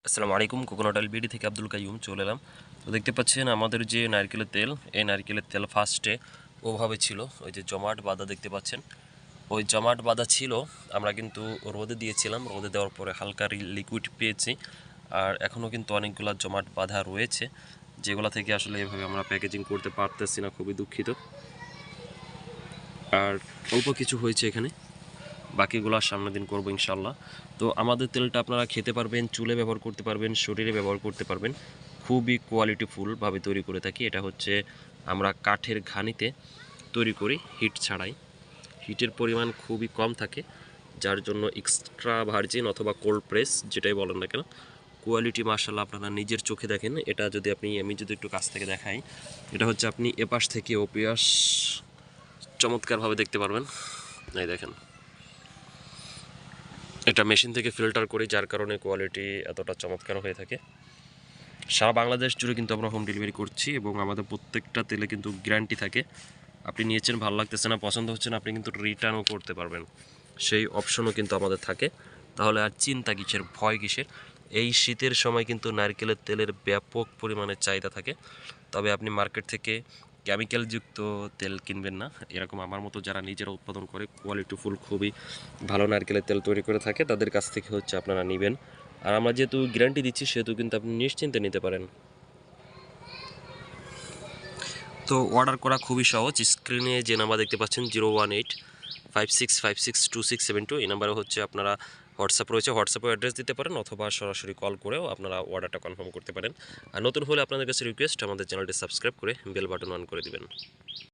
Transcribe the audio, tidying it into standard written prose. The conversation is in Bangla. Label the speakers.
Speaker 1: আসসালামু আলাইকুম। কোকোনাট অয়েল বিডি থেকে আব্দুল কাইয়ুম চলে এলাম। তো দেখতে পাচ্ছেন আমাদের যে নারকেলের তেল, এই নারকেলের তেল ফার্স্টে ওভাবে ছিল, ওই যে জমাট বাঁধা দেখতে পাচ্ছেন, ওই জমাট বাঁধা ছিল। আমরা কিন্তু রোদে দিয়েছিলাম, রোদে দেওয়ার পরে হালকা লিকুইড পেয়েছি। আর এখনও কিন্তু অনেকগুলো জমাট বাঁধা রয়েছে, যেগুলো থেকে আসলে এভাবে আমরা প্যাকেজিং করতে পারতেছি না, খুবই দুঃখিত। আর অল্প কিছু হয়েছে এখানে, বাকিগুলো সামনের দিন করবো ইনশাল্লাহ। তো আমাদের তেলটা আপনারা খেতে পারবেন, চুলে ব্যবহার করতে পারবেন, শরীরে ব্যবহার করতে পারবেন। খুবই কোয়ালিটিফুলভাবে তৈরি করে থাকি। এটা হচ্ছে আমরা কাঠের ঘানিতে তৈরি করি, হিট ছাড়াই। হিটের পরিমাণ খুবই কম থাকে, যার জন্য এক্সট্রা ভার্জিন অথবা কোল্ড প্রেস যেটাই বলেন না কেন, কোয়ালিটি মার্শাল্লাহ আপনারা নিজের চোখে দেখেন। এটা যদি আমি যদি একটু কাছ থেকে দেখাই, এটা হচ্ছে আপনি এপাশ থেকে ওপিয়াস চমৎকারভাবে দেখতে পারবেন। এই দেখেন, এটা মেশিন থেকে ফিল্টার করি, যার কারণে কোয়ালিটি এতটা চমৎকার হয়ে থাকে। সারা বাংলাদেশ জুড়ে কিন্তু আমরা হোম ডেলিভারি করছি এবং আমাদের প্রত্যেকটা তেলে কিন্তু গ্যারান্টি থাকে। আপনি নিয়েছেন, ভালো লাগতেছে না, পছন্দ হচ্ছে না, আপনি কিন্তু রিটার্নও করতে পারবেন, সেই অপশনও কিন্তু আমাদের থাকে। তাহলে আর চিন্তা কিসের, ভয় কিসের? এই শীতের সময় কিন্তু নারকেলের তেলের ব্যাপক পরিমাণে চাহিদা থাকে। তবে আপনি মার্কেট থেকে কেমিক্যালযুক্ত তেল কিনবেন না। এরকম আমার মতো যারা নিজেরা উৎপাদন করে কোয়ালিটিফুল খুবই ভালো নারকেলের তেল তৈরি করে থাকে, তাদের কাছ থেকে হচ্ছে আপনারা নেবেন। আর আমরা যেহেতু গ্যারান্টি দিচ্ছি, সেহেতু কিন্তু আপনি নিশ্চিন্তে নিতে পারেন। তো অর্ডার করা খুবই সহজ। স্ক্রিনে যে নাম্বার দেখতে পাচ্ছেন 01856562672, এই নাম্বারে হচ্ছে আপনারা হোয়াটসঅ্যাপ রয়েছে, হোয়াটসঅ্যাপে অ্যাড্রেস দিতে পারেন অথবা সরাসরি কল করেও আপনারা অর্ডারটা কনফার্ম করতে পারেন। আর নতুন হলে আপনাদের কাছে রিকোয়েস্ট, আমাদের চ্যানেলটি সাবস্ক্রাইব করে বেল বাটন অন করে দিবেন।